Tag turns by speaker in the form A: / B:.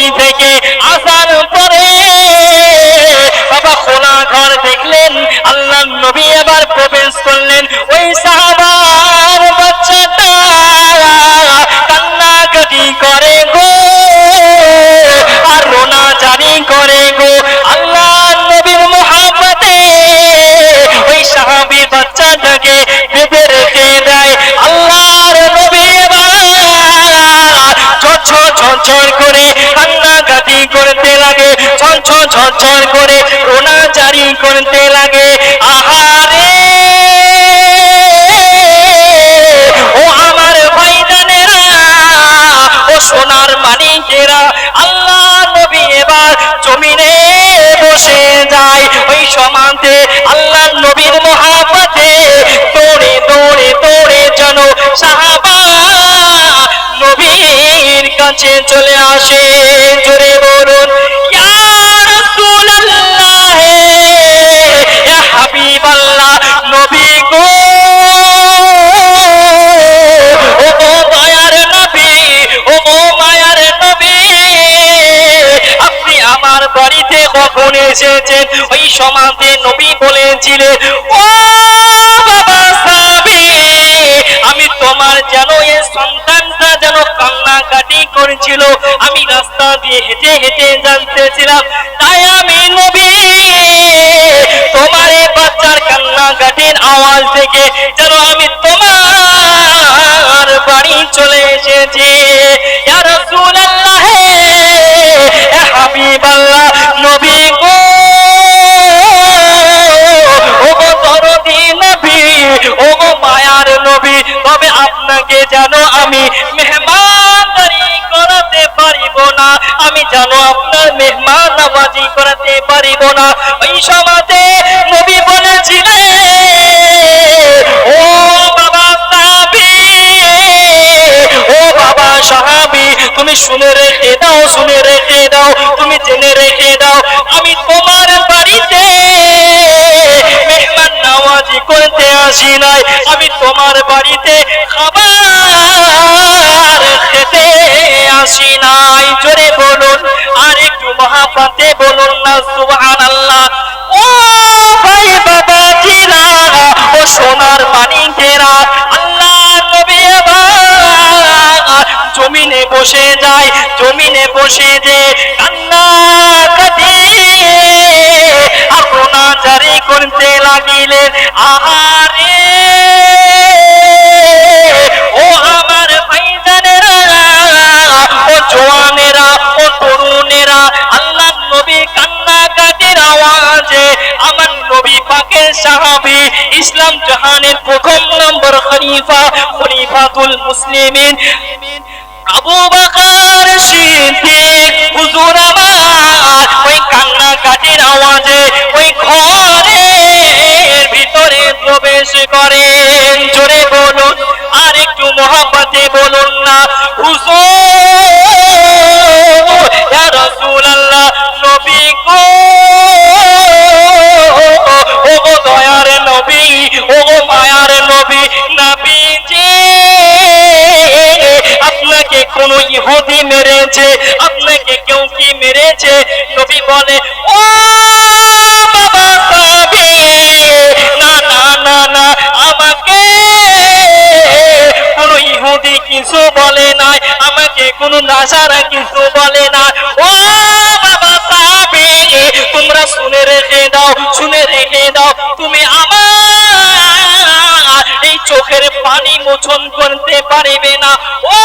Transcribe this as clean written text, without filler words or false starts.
A: বাড়ি থেকে আসার পরে বাবা খোলা ঘর দেখলেন, আল্লাহর নবী এবার প্রবেশ করলেন। ওই সাহাবার বাচ্চাটা কান্নাকাটি করে গো, আর রোনা জারি করে গো। আল্লাহর নবীর মুহাব্বতে ওই সাহাবীর বাচ্চাটাকে বেঁধে রেখে দেয়। আল্লাহর নবী ঝরঝর করে কান্নাকাটি করতে লাগে, ঝরঝর করে রোনা জারি করতে লাগে। আহারে ও আমার ভাইজানেরা, ও সোনার মানিকেরা, আল্লাহ নবী এবার জমিনে বসে যায়। ওই সমাজে আল্লাহ নবীর মুহাব্বতে দৌড়ে দৌড়ে দৌড়ে যেন সাহাবা নবীর কাছে চলে আসে। জোরে বলুন ইয়া রাসূলুল্লাহ, ইয়া হাবিবাল্লাহ, নবী গো, ও দয়ার নবী, ও মায়ার নবী, আপনি আমার বাড়িতে কখন এসেছেন? ওই সমাজে নবী বলেছিলেন, ও বাবা সাহাবী, আমি তোমার যেন এই সন্তানটা যেন কান্নাকাটি করেছিল, আমি রাস্তা দিয়ে হেঁটে হেঁটে জানতেছিলাম, তাই আমি নবী তোমার এই বাচ্চার কান্নাকাটির আওয়াজ থেকে যেন আমি তোমার বাড়ি চলে এসেছি। ইয়া রাসূলুল্লাহ, ইয়া হাবিবাল্লাহ, নবী গো, ও গো দরদি নবী, ও গো মায়ার নবী, তবে আপনাকে যেন আমি মেহমানদারি করাতে পারিব না, আমি যেন আপনার মেহমান নওয়াজি করাতে পারিব না। ওই সমাজে নবী বলেছিলেন, ও বাবা সাহাবী, ও বাবা সাহাবী, তুমি শুনে রেখে দাও, শুনে রেখে দাও, তুমি জেনে রেখে দাও, আমি তোমার বাড়িতে মেহমান নওয়াজি করতে আসি নাই, আমি তোমার বাড়িতে খাবার খেতে আসি নাই। জোরে বলুন, আর একটু মহাব্বতে বলুন না সুবহানাল্লাহ। ও ভাই বাবাজিরা, ও সোনার মানিকেরা, আল্লাহ নবী জমিনে বসে যায়, জমিনে বসে যে কান্নাকাটি আপনা জারি করতে লাগিলেন। আহারে ও আমার ভাইজানেরা, ও জওয়ানেরা, ও তরুণেরা, আল্লাহ নবী কান্নাকাটির আওয়াজে আমার নবী পাকের সাহাবী, ইসলাম জাহানের প্রথম নম্বর খলিফা, খলিফাতুল মুসলিমিন আবু বকর সিদ্দিক হুজুর আমার ওই কান্নাকাটির আওয়াজে ওই ঘরের ভিতরে প্রবেশ করেন। জোরে বলুন, আর একটু মহব্বতে বলুন না হুজুর, ইয়া রাসূলুল্লাহ, নবী গো, ও গো দয়ার নবী, ও গো মায়ার নবী, নবীজি আপনাকে কোন ইহুদি মেরেছে? আপনাকে কেউ কি মেরেছে? নবী বলে, ও বাবা সাহাবী, না না না না, আমাকে কোন ইহুদি কিছু বলে নাই, আমাকে কোন নাসারা কিছু বলে না। ও বাবা সাহাবী, তোমরা শুনে রেখে দাও, শুনে রেখে দাও, তুমি আমার এই চোখের পানি মোচন করতে পারবে না। ও